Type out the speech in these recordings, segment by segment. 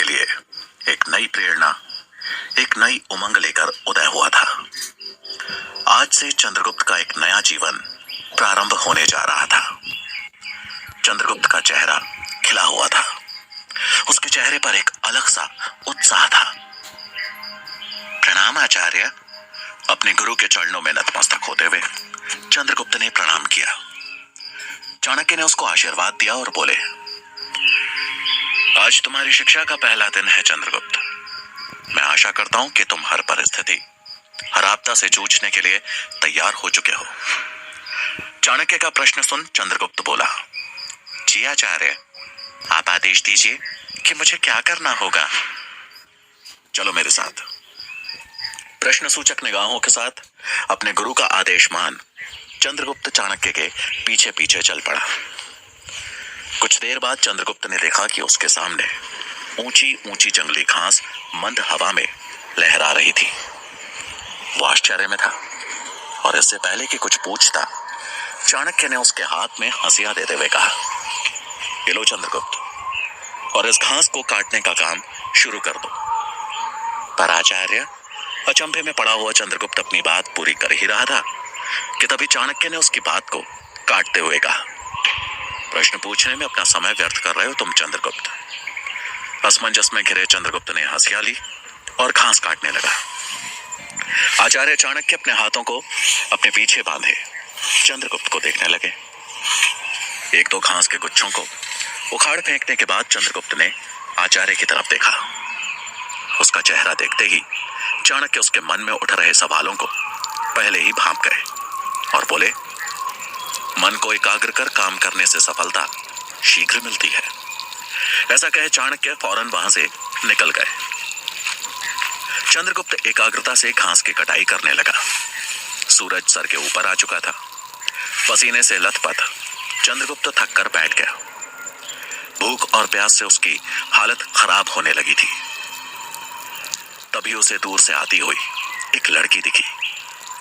लिए एक नई प्रेरणा, एक नई उमंग लेकर उदय हुआ था। आज से चंद्रगुप्त का एक नया जीवन प्रारंभ होने जा रहा था। चंद्रगुप्त का चेहरा खिला हुआ था। उसके चेहरे पर एक अलग सा उत्साह था। प्रणाम आचार्य। अपने गुरु के चरणों में नतमस्तक होते हुए चंद्रगुप्त ने प्रणाम किया। चाणक्य ने उसको आशीर्वाद दिया और बोले, आज तुम्हारी शिक्षा का पहला दिन है चंद्रगुप्त। मैं आशा करता हूं कि तुम हर परिस्थिति, हर आपदा से जूझने के लिए तैयार हो चुके हो। चाणक्य का प्रश्न सुन चंद्रगुप्त बोला, जी आचार्य, आप आदेश दीजिए कि मुझे क्या करना होगा। चलो मेरे साथ। प्रश्न सूचक निगाहों के साथ अपने गुरु का आदेश मान चंद्रगुप्त चाणक्य के पीछे पीछे चल पड़ा। कुछ देर बाद चंद्रगुप्त ने देखा कि उसके सामने ऊंची ऊंची जंगली घास मंद हवा में लहरा रही थी। वो आश्चर्य में था और इससे पहले कि कुछ पूछता, चाणक्य ने उसके हाथ में हंसिया देते हुए कहा, ये लो चंद्रगुप्त, और इस घास को काटने का काम शुरू कर दो। पर आचार्य, अचंभे में पड़ा हुआ चंद्रगुप्त अपनी बात पूरी कर ही रहा था कि तभी चाणक्य ने उसकी बात को काटते हुए कहा, प्रश्न पूछने में अपना समय व्यर्थ कर रहे हो तुम चंद्रगुप्त। असमंजस में घिरे चंद्रगुप्त ने हंसिया ली और घास काटने लगा। आचार्य चाणक्य अपने हाथों को अपने पीछे बांधे चंद्रगुप्त को देखने लगे। एक दो घास के गुच्छों को उखाड़ फेंकने के बाद चंद्रगुप्त ने आचार्य की तरफ देखा। उसका चेहरा देखते ही चाणक्य उसके मन में उठ रहे सवालों को पहले ही भांप गए और बोले, मन को एकाग्र कर काम करने से सफलता शीघ्र मिलती है। ऐसा कहे चाणक्य फौरन वहां से निकल गए। चंद्रगुप्त एकाग्रता से घास की कटाई करने लगा। सूरज सर के ऊपर आ चुका था। पसीने से लथपथ चंद्रगुप्त थक कर बैठ गया। भूख और प्यास से उसकी हालत खराब होने लगी थी। तभी उसे दूर से आती हुई एक लड़की दिखी,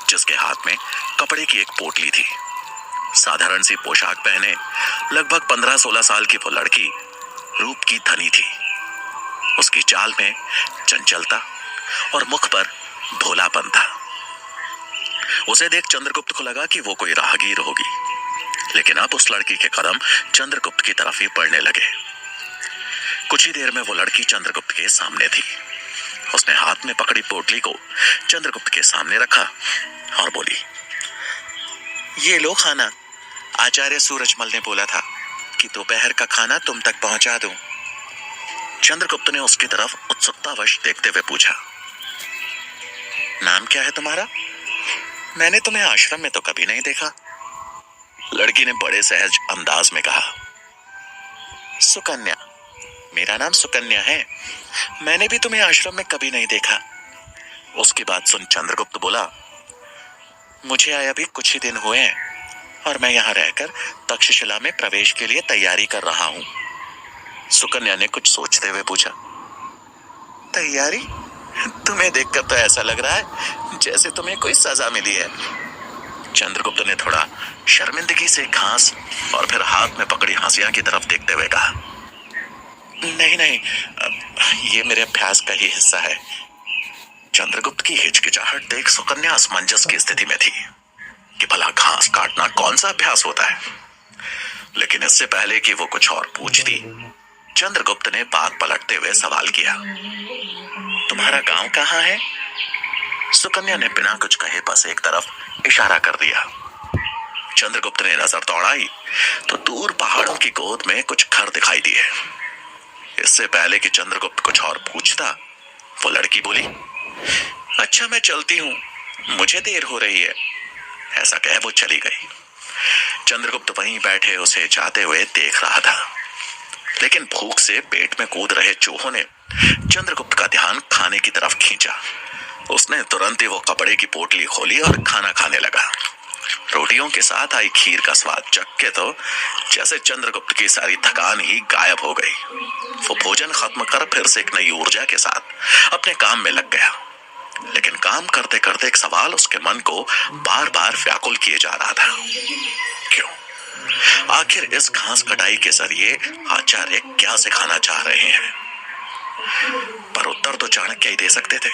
जिसके हाथ में कपड़े की एक पोटली थी। साधारण सी पोशाक पहने लगभग 15-16 साल की वो लड़की रूप की धनी थी। उसकी चाल में चंचलता और मुख पर भोलापन था। उसे देख चंद्रगुप्त को लगा कि वो कोई राहगीर होगी, लेकिन अब उस लड़की के कदम चंद्रगुप्त की तरफ ही बढ़ने लगे। कुछ ही देर में वो लड़की चंद्रगुप्त के सामने थी। उसने हाथ में पकड़ी पोटली को चंद्रगुप्त के सामने रखा और बोली, ये लो खाना। आचार्य सूरजमल ने बोला था कि दोपहर का खाना तुम तक पहुंचा दूं। चंद्रगुप्त ने उसकी तरफ उत्सुकतावश देखते हुए पूछा, नाम क्या है तुम्हारा? मैंने तुम्हें आश्रम में तो कभी नहीं देखा। लड़की ने बड़े सहज अंदाज में कहा, सुकन्या। मेरा नाम सुकन्या है। मैंने भी तुम्हें आश्रम में कभी नहीं देखा। उसकी बात सुन चंद्रगुप्त बोला, मुझे आए अभी कुछ ही दिन हुए हैं और मैं यहाँ रहकर तक्षशिला में प्रवेश के लिए तैयारी कर रहा हूँ। सुकन्या ने कुछ सोचते हुए पूछा, तैयारी? तुम्हें देखकर तो ऐसा लग रहा है जैसे तुम्हें कोई सजा मिली है। चंद्रगुप्त ने थोड़ा शर्मिंदगी से घास और फिर हाथ में पकड़ी हंसिया की तरफ देखते हुए कहा, नहीं नहीं, ये मेरे अभ्यास का ही हिस्सा है। चंद्रगुप्त की हिचकिचाहट देख सुकन्या असमंजस की स्थिति में थी कि भला घास काटना कौन सा अभ्यास होता है। लेकिन इससे पहले कि वो कुछ और पूछती, चंद्रगुप्त ने बात पलटते हुए सवाल किया, तुम्हारा गांव कहाँ है? सुकन्या ने बिना कुछ कहे बस एक तरफ इशारा कर दिया। चंद्रगुप्त ने नजर दौड़ाई तो दूर पहाड़ों की गोद में कुछ घर दिखाई दिए। इससे पहले कि चंद्रगुप्त कुछ और पूछता, वो लड़की बोली, अच्छा मैं चलती हूँ, मुझे देर हो रही है। ऐसा कह वो चली गई। चंद्रगुप्त वहीं बैठे उसे जाते हुए देख रहा था, लेकिन भूख से पेट में कूद रहे चूहों ने चंद्रगुप्त का ध्यान खाने की तरफ खींचा। उसने तुरंत ही वो कपड़े की पोटली खोली और खाना खाने लगा। रोटियों के साथ आई खीर का स्वाद चख के तो जैसे चंद्रगुप्त की सारी थकान ही गायब हो गई। वो भोजन खत्म कर फिर से एक नई ऊर्जा के साथ अपने काम में लग गया। लेकिन काम करते करते एक सवाल उसके मन को बार बार व्याकुल किए जा रहा था, क्यों? आखिर इस घास कटाई के जरिए आचार्य क्या सिखाना चाह रहे हैं? तो चाणक्य ही दे सकते थे,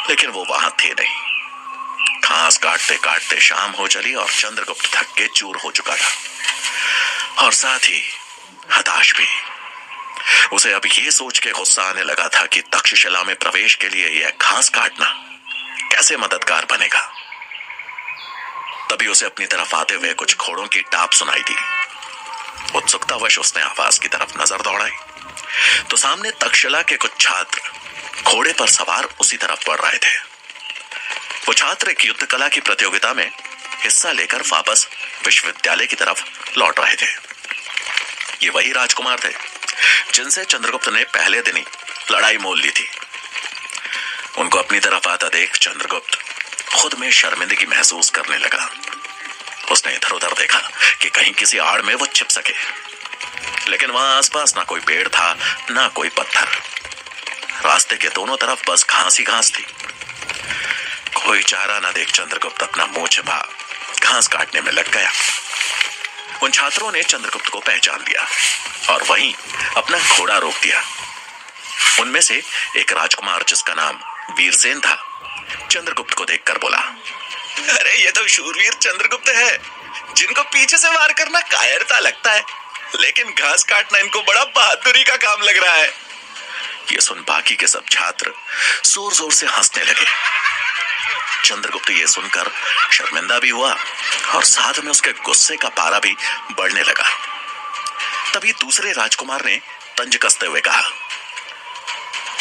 लेकिन वो वहां थे नहीं। घास काटते काटते शाम हो चली और चंद्रगुप्त थक के चूर हो चुका था और साथ ही हताश भी। उसे अब ये सोच के गुस्सा आने लगा था कि तक्षशिला में प्रवेश के लिए यह घास काटना कैसे मददगार बनेगा। तभी उसे अपनी तरफ आते हुए कुछ घोड़ों की टाप सुनाई दी। उत्सुकतावश उसने आवाज की तरफ नजर दौड़ाई तो सामने तक्षशिला के कुछ छात्र घोड़े पर सवार उसी तरफ बढ़ रहे थे। वो छात्र एक युद्ध कला की प्रतियोगिता में हिस्सा लेकर वापस विश्वविद्यालय की तरफ लौट रहे थे। ये वही राजकुमार थे जिनसे चंद्रगुप्त ने पहले दिन ही लड़ाई मोल ली थी। उनको अपनी तरफ आता देख चंद्रगुप्त खुद में शर्मिंदगी महसूस करने लगा। उसने इधर उधर देखा कि कहीं किसी आड़ में वो छिप सके, लेकिन वहां आसपास ना कोई पेड़ था ना कोई पत्थर। रास्ते के दोनों तरफ बस घास ही घास थी। कोई चारा ना देख चंद्रगुप्त अपना मुंह छिपा घास काटने में लग गया। उन छात्रों ने चंद्रगुप्त को पहचान लिया और वहीं अपना घोड़ा रोक दिया। उनमें से एक राजकुमार जिसका नाम वीरसेन था, चंद्रगुप्त को देखकर बोला, अरे ये तो शूरवीर चंद्रगुप्त है, जिनको पीछे से वार करना कायरता लगता है, लेकिन घास काटना इनको बड़ा बहादुरी का काम लग रहा है। ये सुन बाकी के सब छात्र जोर जोर से हंसने लगे। चंद्रगुप्त ये सुनकर शर्मिंदा भी हुआ और साथ में उसके गुस्से का पारा भी बढ़ने लगा। तभी दूसरे राजकुमार ने तंज कसते हुए कहा,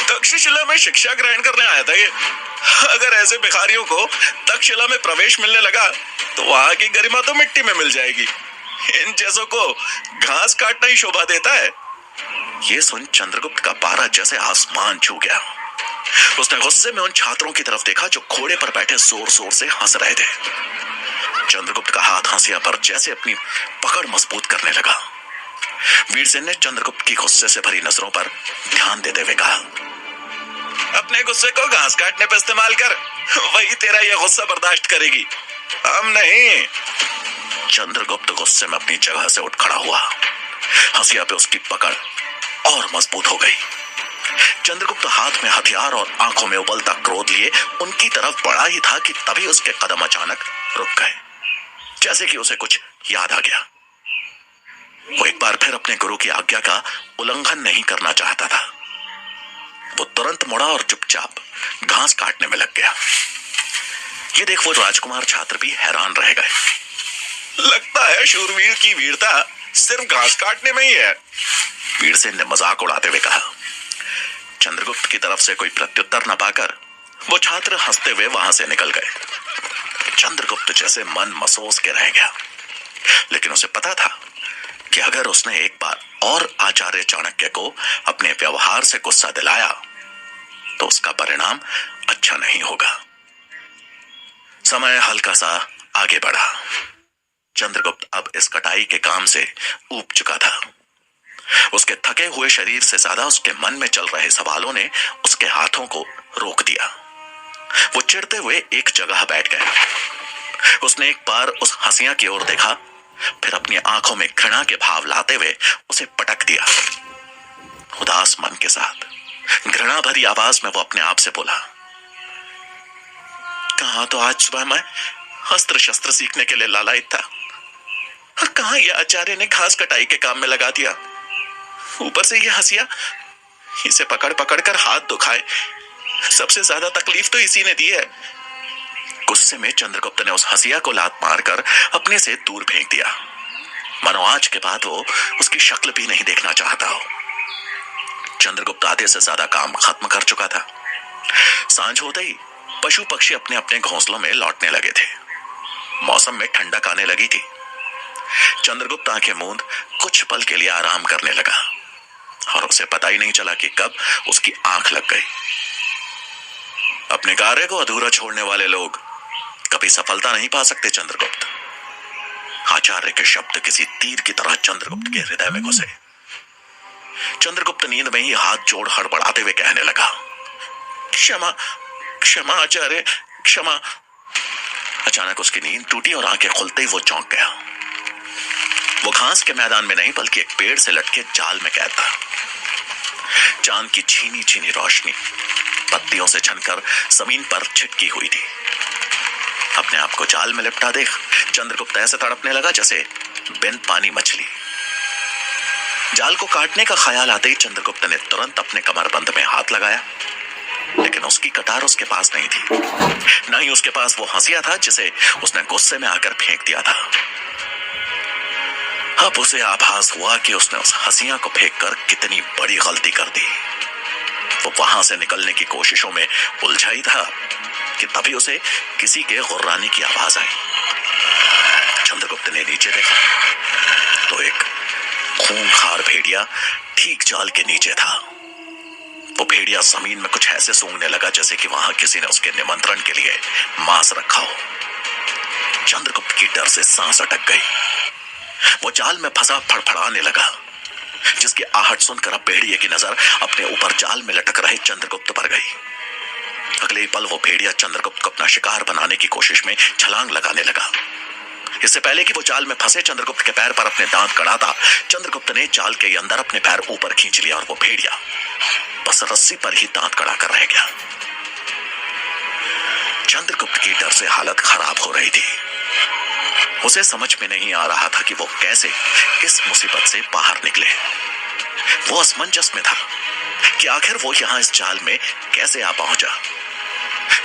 तक्षशिला में शिक्षा ग्रहण करने आया था ये। अगर ऐसे भिखारियों को तक्षशिला में प्रवेश मिलने लगा तो वहां की गरिमा तो मिट्टी में मिल जाएगी। इन जैसों को घास काटना ही शोभा देता है। ये सुन चंद्रगुप्त का पारा जैसे आसमान छू गया। उसने गुस्से में उन छात्रों की तरफ देखा जो घोड़े पर बैठे जोर जोर से हंस रहे थे। चंद्रगुप्त का हाथ हंसिया पर जैसे अपनी पकड़ मजबूत करने लगा। वीरसेन ने चंद्रगुप्त की गुस्से से भरी नजरों पर ध्यान देते हुए कहा, अपने गुस्से को घास काटने पर इस्तेमाल कर, वही तेरा यह गुस्सा बर्दाश्त करेगी, हम नहीं। चंद्रगुप्त गुस्से में अपनी जगह से उठ खड़ा हुआ। हंसिया पे उसकी पकड़ और मजबूत हो गई। चंद्रगुप्त हाथ में हथियार और आंखों में उबलता क्रोध लिए उनकी तरफ बढ़ा ही था कि तभी उसके कदम अचानक रुक गए, जैसे कि उसे कुछ याद आ गया। वो एक बार फिर अपने गुरु की आज्ञा का उल्लंघन नहीं करना चाहता था। वो तुरंत मुड़ा और चुपचाप घास काटने में लग गया। ये देख वो राजकुमार छात्र भी हैरान रह गए। लगता है शूरवीर की वीरता सिर्फ घास काटने में ही है, वीरसेन ने मजाक उड़ाते हुए कहा। चंद्रगुप्त की तरफ से कोई प्रत्युत्तर न पाकर वो छात्र हंसते हुए वहां से निकल गए। चंद्रगुप्त जैसे मन मसोस के रह गया, लेकिन उसे पता था कि अगर उसने एक बार और आचार्य चाणक्य को अपने व्यवहार से गुस्सा दिलाया तो उसका परिणाम अच्छा नहीं होगा। समय हल्का सा आगे बढ़ा। चंद्रगुप्त अब इस कटाई के काम से ऊब चुका था। उसके थके हुए शरीर से ज्यादा उसके मन में चल रहे सवालों ने उसके हाथों को रोक दिया। वो चिढ़ते हुए एक जगह बैठ गया। उसने एक बार उस हंसिया की ओर देखा, फिर अपनी आंखों में घृणा के भाव लाते हुए उसे पटक दिया। उदास मन के साथ घृणा भरी आवाज में वो अपने आप से बोला, कहा तो आज सुबह मैं अस्त्र शस्त्र सीखने के लिए लालायित था, और कहा यह आचार्य ने घास कटाई के काम में लगा दिया। ऊपर से यह हंसिया, इसे पकड़ पकड़ कर हाथ दुखाए। सबसे ज्यादा तकलीफ तो इसी ने दी है। गुस्से में चंद्रगुप्त ने उस हंसिया को लात मारकर अपने से दूर फेंक दिया, मानो आज के बाद वो उसकी शक्ल भी नहीं देखना चाहता हो। चंद्रगुप्त आधे से ज्यादा काम खत्म कर चुका था। सांझ होते ही पशु पक्षी अपने अपने घोंसलों में लौटने लगे थे। मौसम में ठंडक आने लगी थी। चंद्रगुप्त आंखें मूंद कुछ पल के लिए आराम करने लगा और उसे पता ही नहीं चला कि कब उसकी आंख लग गई। अपने कार्य को अधूरा छोड़ने वाले लोग कभी सफलता नहीं पा सकते। चंद्रगुप्त, आचार्य के शब्द किसी तीर की तरह चंद्रगुप्त के हृदय में घुसे। चंद्रगुप्त नींद में ही हाथ जोड़ हड़बड़ाते हुए कहने लगा, क्षमा क्षमा आचार्य, क्षमा। अचानक उसकी नींद टूटी और आंखें खुलते ही वो चौंक गया। वो घास के मैदान में नहीं बल्कि एक पेड़ से लटके जाल में कैद था। चांद की छीनी छीनी रोशनी पत्तियों से छनकर जमीन पर छिटकी हुई थी। अपने आप को जाल में लिपटा देख चंद्रगुप्त ऐसे तड़पने लगा जैसे बिन पानी मछली। जाल को काटने का ख्याल आते ही चंद्रगुप्त ने तुरंत अपने कमरबंद में हाथ लगाया, लेकिन उसकी कटार उसके पास नहीं थी। न ही उसके पास वो हंसिया था जिसे उसने गुस्से में आकर फेंक दिया था। अब उसे आभास हुआ कि उसने उस हंसिया को फेंककर कितनी बड़ी गलती कर दी। वो वहां से निकलने की कोशिशों में उलझा ही था कि तभी उसे किसी के गुर्राने की आवाज आई। चंद्रगुप्त ने नीचे देखा तो एक खूंखार भेड़िया ठीक जाल के नीचे था। वो भेड़िया जमीन में कुछ ऐसे सूंघने लगा जैसे कि वहां किसी ने उसके निमंत्रण के लिए मांस रखा हो। चंद्रगुप्त की डर से सांस अटक गई। वो जाल में फंसा फड़फड़ाने लगा, जिसकी आहट सुनकर अब भेड़िए की नजर अपने ऊपर जाल में लटक रहे चंद्रगुप्त पर गई। अगले पल वो भेड़िया चंद्रगुप्त को अपना शिकार बनाने की कोशिश में छलांग लगाने लगा। इससे पहले कि वो जाल में फंसे चंद्रगुप्त के पैर पर अपने दांत कड़ाता, चंद्रगुप्त ने जाल के अंदर अपने पैर ऊपर खींच लिया और वो भेड़िया बस रस्सी पर ही दांत कड़ाकर रह गया। चंद्रगुप्त की डर से हालत खराब हो रही थी। उसे समझ में नहीं आ रहा था कि वो कैसे इस मुसीबत से बाहर निकले। वो असमंजस में था कि आखिर वो यहां इस जाल में कैसे आ पहुंचा।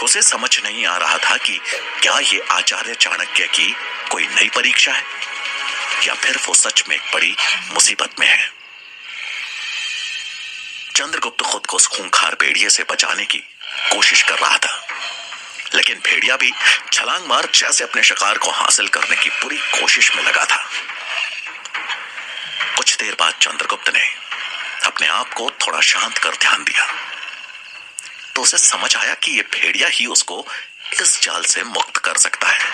उसे समझ नहीं आ रहा था कि क्या ये आचार्य चाणक्य की कोई नई परीक्षा है या फिर वो सच में एक बड़ी मुसीबत में है। चंद्रगुप्त खुद को उस खूंखार भेड़िए से बचाने की कोशिश कर रहा था, लेकिन भेड़िया भी छलांग मार जैसे अपने शिकार को हासिल करने की पूरी कोशिश में लगा था। कुछ देर बाद चंद्रगुप्त ने अपने आप को थोड़ा शांत कर ध्यान दिया तो उसे समझ आया कि यह भेड़िया ही उसको इस जाल से मुक्त कर सकता है।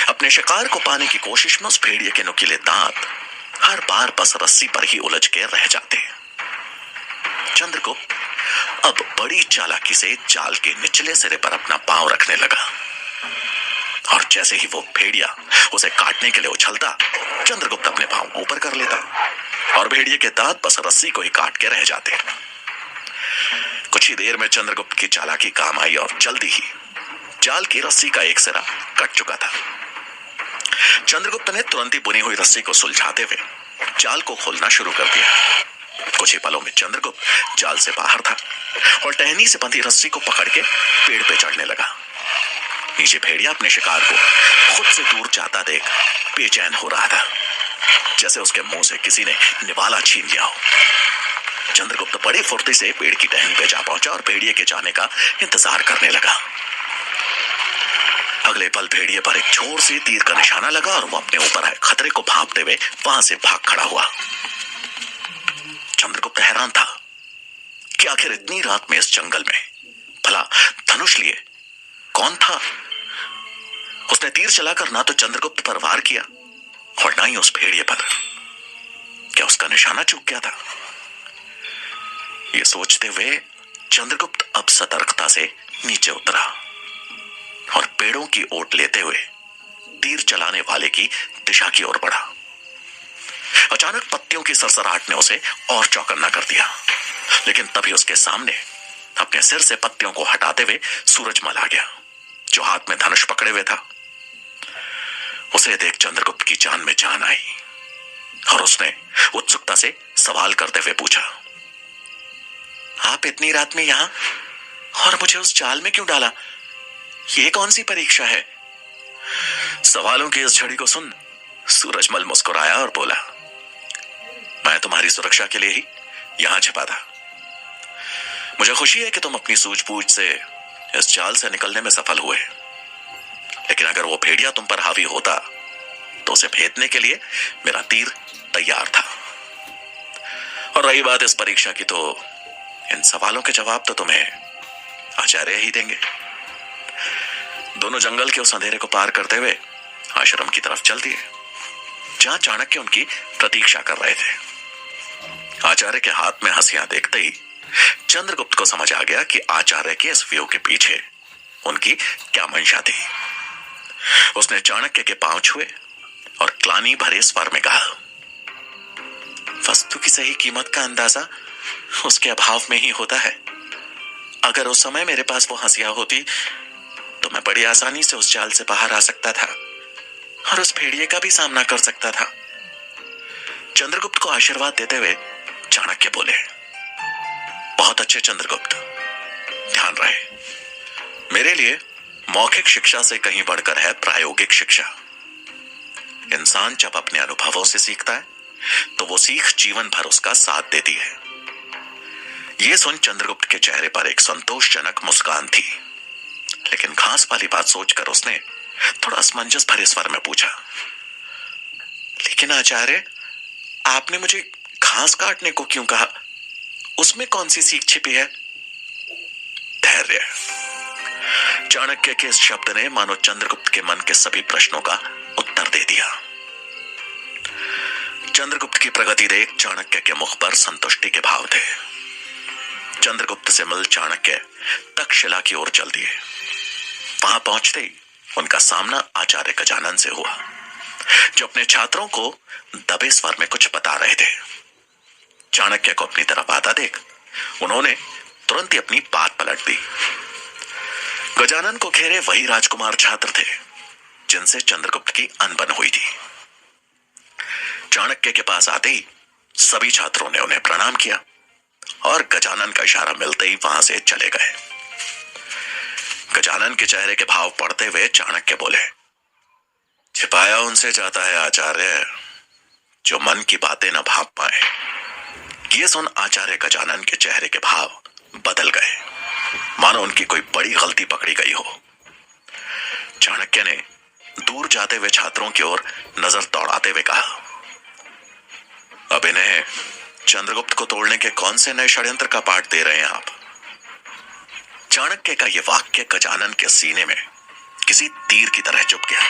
अपने शिकार को पाने की कोशिश में उस भेड़िए के नुकीले दांत हर बार बस रस्सी पर ही उलझ के रह जाते। चंद्रगुप्त अब बड़ी चालाकी से जाल के निचले सिरे पर अपना पांव रखने लगा और जैसे ही वो भेड़िया उसे काटने के लिए उछलता, चंद्रगुप्त अपने पांव ऊपर कर लेता और भेड़िए के दांत बस रस्सी को ही काट के रह जाते। कुछ ही देर में चंद्रगुप्त की चालाकी काम आई और जल्दी ही जाल की रस्सी का एक सिरा कट चुका था। चंद्रगुप्त ने तुरंत ही बुनी हुई रस्सी को सुलझाते हुए जाल को खोलना शुरू कर दिया। कुछ ही पलों में चंद्रगुप्त जाल से बाहर था और टहनी से बंधी रस्सी को पकड़ के पेड़ पे चढ़ने लगा। नीचे भेड़िया अपने शिकार को खुद से दूर जाता देख बेचैन हो रहा था, जैसे उसके मुंह से किसी ने निवाला छीन लिया हो। चंद्रगुप्त बड़ी फुर्ती से पेड़ की टहनी पे जा पहुंचा और भेड़िए के जाने का इंतजार करने लगा। अगले पल भेड़िए पर एक जोर से तीर का निशाना लगा और वो अपने ऊपर आए खतरे को भांपते हुए वहां से भाग खड़ा हुआ। चंद्रगुप्त हैरान था कि आखिर इतनी रात में इस जंगल में भला धनुष लिए कौन था। उसने तीर चलाकर ना तो चंद्रगुप्त पर वार किया और ना ही उस भेड़िए पर। क्या उसका निशाना चूक गया था? यह सोचते हुए चंद्रगुप्त अब सतर्कता से नीचे उतरा और पेड़ों की ओट लेते हुए तीर चलाने वाले की दिशा की ओर बढ़ा। अचानक पत्तियों की सरसराहट ने उसे और चौकन्ना कर दिया, लेकिन तभी उसके सामने अपने सिर से पत्तियों को हटाते हुए सूरजमल आ गया, जो हाथ में धनुष पकड़े हुए था। उसे देख चंद्रगुप्त की जान में जान आई और उसने उत्सुकता से सवाल करते हुए पूछा, आप इतनी रात में यहां और मुझे उस जाल में क्यों डाला? ये कौन सी परीक्षा है? सवालों की इस झड़ी को सुन सूरजमल मुस्कुराया और बोला, मैं तुम्हारी सुरक्षा के लिए ही यहां छिपा था। मुझे खुशी है कि तुम अपनी सूझबूझ से इस जाल से निकलने में सफल हुए, लेकिन अगर वो भेड़िया तुम पर हावी होता तो उसे भेदने के लिए मेरा तीर तैयार था। और रही बात इस परीक्षा की, तो इन सवालों के जवाब तो तुम्हें आचार्य ही देंगे। दोनों जंगल के उस अंधेरे को पार करते हुए आश्रम की तरफ चल दिए, जहां चाणक्य उनकी प्रतीक्षा कर रहे थे। आचार्य के हाथ में हंसियां देखते ही चंद्रगुप्त को समझ आ गया कि आचार्य के इस व्यू के पीछे उनकी क्या मंशा थी। उसने चाणक्य के पांव छुए और ग्लानि भरे स्वर में कहा, वस्तु की सही कीमत का अंदाजा उसके अभाव में ही होता है। अगर उस समय मेरे पास वो हंसिया होती तो मैं बड़ी आसानी से उस जाल से बाहर आ सकता था और उस भेड़िए का भी सामना कर सकता था। चंद्रगुप्त को आशीर्वाद देते हुए चाणक्य बोले, बहुत अच्छे चंद्रगुप्त, ध्यान रहे, मेरे लिए मौखिक शिक्षा से कहीं बढ़कर है प्रायोगिक शिक्षा। इंसान जब अपने अनुभवों से सीखता है तो वो सीख जीवन भर उसका साथ देती है। यह सुन चंद्रगुप्त के चेहरे पर एक संतोषजनक मुस्कान थी, लेकिन घास वाली बात सोचकर उसने थोड़ा असमंजस भरे स्वर में पूछा, लेकिन आचार्य, आपने मुझे घास काटने को क्यों कहा? उसमें कौन सी सीख छिपी है? धैर्य। चाणक्य के इस शब्द ने मानो चंद्रगुप्त के मन के सभी प्रश्नों का उत्तर दे दिया। चंद्रगुप्त की प्रगति देख चाणक्य के मुख पर संतुष्टि के भाव थे। चंद्रगुप्त से मिल चाणक्य तक्षशिला की ओर चल दिए। वहां पहुंचते ही उनका सामना आचार्य गजानन से हुआ, जो अपने छात्रों को दबे स्वर में कुछ बता रहे थे। चाणक्य को अपनी तरफ आता देख उन्होंने तुरंत ही अपनी बात पलट दी। गजानन को घेरे वही राजकुमार छात्र थे जिनसे चंद्रगुप्त की अनबन हुई थी। चाणक्य के पास आते ही सभी छात्रों ने उन्हें प्रणाम किया और गजानन का इशारा मिलते ही वहां से चले गए। गजानन के चेहरे के भाव पढ़ते हुए चाणक्य बोले, छिपाया उनसे जाता है आचार्य जो मन की बातें न भाप पाए। ये सुन आचार्य गजानन के चेहरे के भाव बदल गए, मानो उनकी कोई बड़ी गलती पकड़ी गई हो। चाणक्य ने दूर जाते हुए छात्रों की ओर नजर दौड़ाते हुए कहा, अब इन्हें चंद्रगुप्त को तोड़ने के कौन से नए षड्यंत्र का पाठ दे रहे हैं आप? चाणक्य का यह वाक्य गजानन के सीने में किसी तीर की तरह चुभ गया।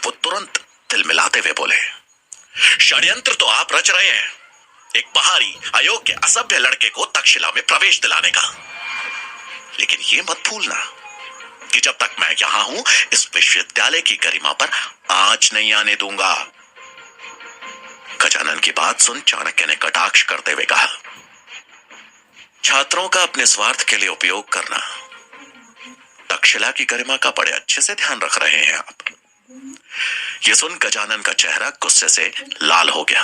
वो तुरंत दिल मिलाते हुए बोले, षड्यंत्र तो आप रच रहे हैं, एक बाहरी अयोग्य असभ्य लड़के को तक्षशिला में प्रवेश दिलाने का। लेकिन यह मत भूलना कि जब तक मैं यहां हूं इस विश्वविद्यालय की गरिमा पर आंच नहीं आने दूंगा। गजानन की बात सुन चाणक्य ने कटाक्ष करते हुए कहा, छात्रों का अपने स्वार्थ के लिए उपयोग करना, तक्षशिला की गरिमा का बड़े अच्छे से ध्यान रख रहे हैं आप। यह सुन गजानन का चेहरा गुस्से से लाल हो गया।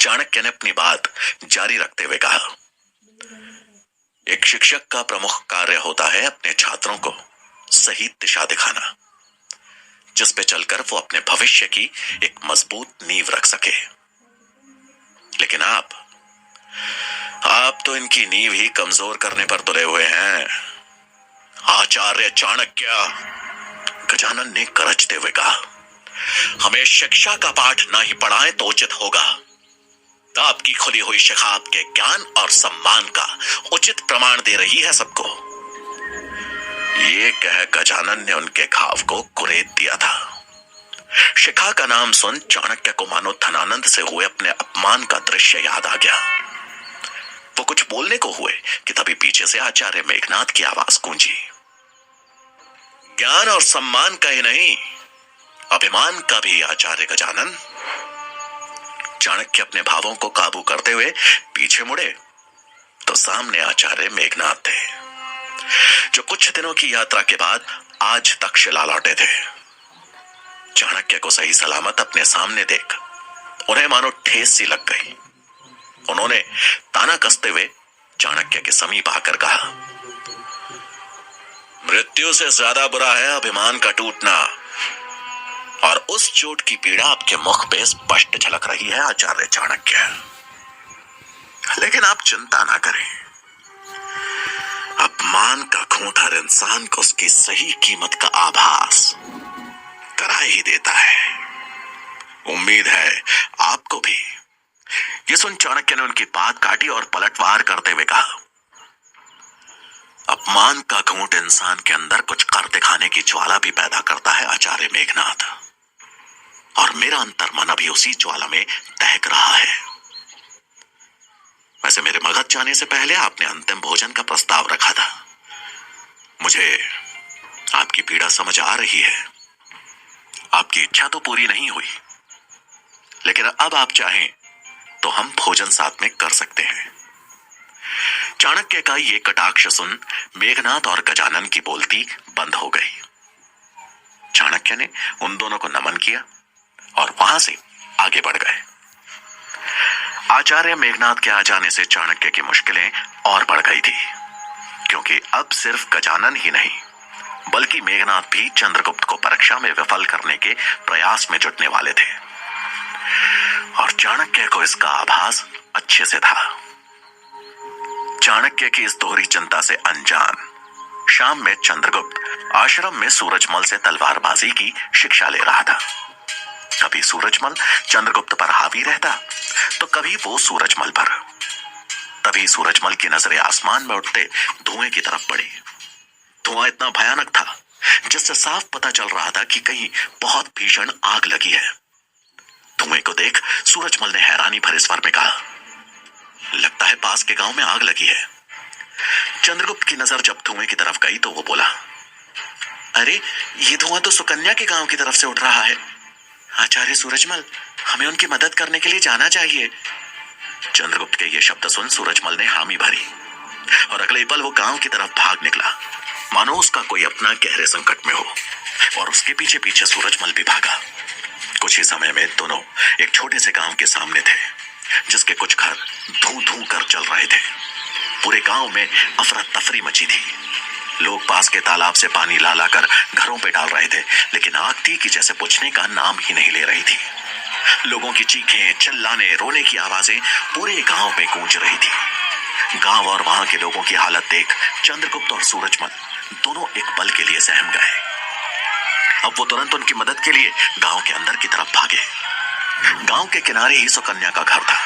चाणक्य ने अपनी बात जारी रखते हुए कहा, एक शिक्षक का प्रमुख कार्य होता है अपने छात्रों को सही दिशा दिखाना, जिस पे चलकर वो अपने भविष्य की एक मजबूत नींव रख सके। लेकिन आप तो इनकी नींव ही कमजोर करने पर तुले हुए हैं आचार्य चाणक्य। गजानन ने गरजते हुए कहा, हमें शिक्षा का पाठ ना ही पढ़ाएं तो उचित होगा। आपकी खुली हुई शिक्षा आपके ज्ञान और सम्मान का उचित प्रमाण दे रही है सबको। ये कह गजानन ने उनके घाव को कुरेद दिया था। शिखा का नाम सुन चाणक्य को मानो धनानंद से हुए अपने अपमान का दृश्य याद आ गया। वो कुछ बोलने को हुए कि तभी पीछे से आचार्य मेघनाद की आवाज गूंजी, ज्ञान और सम्मान का ही नहीं, अभिमान का भी आचार्य गजानन। चाणक्य अपने भावों को काबू करते हुए पीछे मुड़े तो सामने आचार्य मेघनाद थे, जो कुछ दिनों की यात्रा के बाद आज तक्षशिला लौटे थे। चाणक्य को सही सलामत अपने सामने देख उन्हें मानो ठेस सी लग गई। उन्होंने ताना कसते हुए चाणक्य के समीप आकर कहा, मृत्यु से ज्यादा बुरा है अभिमान का टूटना, और उस चोट की पीड़ा आपके मुख पे स्पष्ट झलक रही है आचार्य चाणक्य। लेकिन आप चिंता ना करें, अपमान का घूंट हर इंसान को उसकी सही कीमत का आभास करा ही देता है। उम्मीद है आपको भी। ये सुन चाणक्य ने उनकी बात काटी और पलटवार करते हुए कहा, अपमान का घूंट इंसान के अंदर कुछ कर दिखाने की ज्वाला भी पैदा करता है आचार्य मेघनाद, और मेरा अंतर्मन अभी उसी ज्वाला में दहक रहा है। वैसे मेरे मगध जाने से पहले आपने अंतिम भोजन का प्रस्ताव रखा था। मुझे आपकी पीड़ा समझ आ रही है। आपकी इच्छा तो पूरी नहीं हुई, लेकिन अब आप चाहें तो हम भोजन साथ में कर सकते हैं। चाणक्य का ये कटाक्ष सुन मेघनाद और गजानन की बोलती बंद हो गई। चाणक्य ने उन दोनों को नमन किया और वहां से आगे बढ़ गए। आचार्य मेघनाद के आ जाने से चाणक्य की मुश्किलें और बढ़ गई थी, क्योंकि अब सिर्फ गजानन ही नहीं बल्कि मेघनाद भी चंद्रगुप्त को परीक्षा में विफल करने के प्रयास में जुटने वाले थे, और चाणक्य को इसका आभास अच्छे से था। चाणक्य की इस दोहरी चिंता से अनजान शाम में चंद्रगुप्त आश्रम में सूरजमल से तलवारबाजी की शिक्षा ले रहा था। कभी सूरजमल चंद्रगुप्त पर हावी रहता तो कभी वो सूरजमल पर। तभी सूरजमल की नजरें आसमान में उठते धुएं की तरफ पड़ी। धुआं इतना भयानक था जिससे साफ पता चल रहा था कि कहीं बहुत भीषण आग लगी है। धुएं को देख सूरजमल ने हैरानी भरे स्वर में कहा, लगता है पास के गांव में आग लगी है। चंद्रगुप्त की नजर जब धुएं की तरफ गई तो वो बोला, अरे ये धुआं तो सुकन्या के गांव की तरफ से उठ रहा है। आचार्य सूरजमल, हमें उनकी मदद करने के लिए जाना चाहिए। चंद्रगुप्त के ये शब्द सुन सूरजमल ने हामी भरी और अगले पल वो गांव की तरफ भाग निकला, मानो उसका कोई अपना गहरे संकट में हो, और उसके पीछे पीछे सूरजमल भी भागा। कुछ ही समय में दोनों एक छोटे से गांव के सामने थे, जिसके कुछ घर धू धू कर चल रहे थे। पूरे गांव में अफरा तफरी मची थी। लोग पास के तालाब से पानी ला लाकर घरों पे डाल रहे थे, लेकिन आग थी कि जैसे बुझने का नाम ही नहीं ले रही थी। लोगों की चीखें, चिल्लाने, रोने की आवाजें पूरे गांव में गूंज रही थी। गांव और वहां के लोगों की हालत देख चंद्रगुप्त और सूरजमल दोनों एक पल के लिए सहम गए। अब वो तुरंत उनकी मदद के लिए गांव के अंदर की तरफ भागे। गांव के किनारे ही सुकन्या का घर था,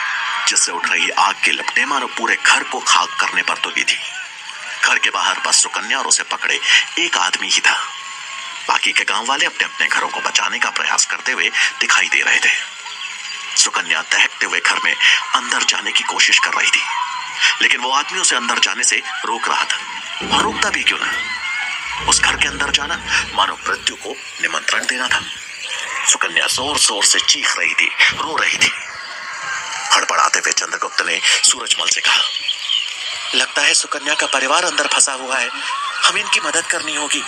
जिससे उठ रही आग की लपटें मानो पूरे घर को खाक करने पर तुली थी। घर के बाहर बस सुकन्या और उसे पकड़े एक आदमी ही था। बाकी के गांव वाले अपने अपने घरों को बचाने का प्रयास करते हुए दिखाई दे रहे थे। सुकन्या दहकते हुए घर में अंदर जाने की कोशिश कर रही थी, लेकिन वो आदमी उसे अंदर जाने से रोक रहा था। और रोकता भी क्यों ना, उस घर के अंदर जाना मानो मृत्यु को निमंत्रण देना था। सुकन्या जोर जोर से चीख रही थी, रो रही थी। हड़बड़ाते हुए चंद्रगुप्त ने सूरजमल से कहा, लगता है सुकन्या का परिवार अंदर फंसा हुआ है, हमें इनकी मदद करनी होगी।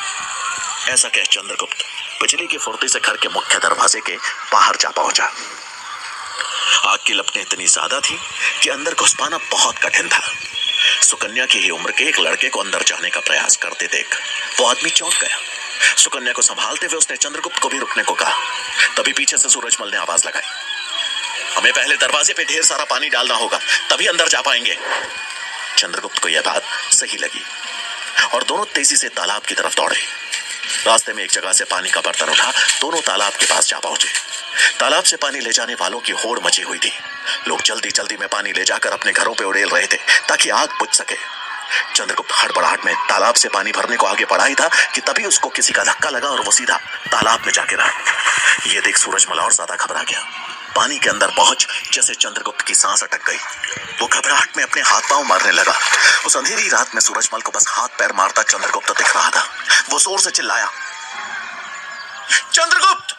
ऐसा कह चंद्रगुप्त बिजली की फुर्ती से घर के मुख्य दरवाजे के बाहर जा पहुंचा। आग की लपटें इतनी ज्यादा थी कि अंदर घुस पाना बहुत कठिन था। सुकन्या की ही उम्र के एक लड़के को अंदर जाने का प्रयास करते देख वो आदमी चौंक गया। सुकन्या को संभालते हुए उसने चंद्रगुप्त को भी रुकने को कहा। तभी पीछे से सूरजमल ने आवाज लगाई, हमें पहले दरवाजे पे ढेर सारा पानी डालना होगा, तभी अंदर जा पाएंगे। चंद्रगुप्त को यह बात सही लगी और दोनों तेजी से तालाब की तरफ दौड़े। रास्ते में एक जगह से पानी का बर्तन उठा दोनों तालाब के पास जा पहुंचे। तालाब से पानी ले जाने वालों की होड़ मची हुई थी। लोग जल्दी जल्दी में पानी ले जाकर अपने घरों पे उड़ेल रहे थे ताकि आग बुझ सके। चंद्रगुप्त हड़बड़ाहट में तालाब से पानी भरने को आगे बढ़ा ही था कि तभी उसको किसी का धक्का लगा और वो सीधा तालाब में जाके रहा। ये देख सूरजमल और ज्यादा घबरा गया। पानी के अंदर पहुंच जैसे चंद्रगुप्त की सांस अटक गई। वो घबराहट में अपने हाथ पांव मारने लगा। उस अंधेरी रात में सूरजमल को बस हाथ पैर मारता चंद्रगुप्त दिख रहा था। वो जोर से चिल्लाया, चंद्रगुप्त,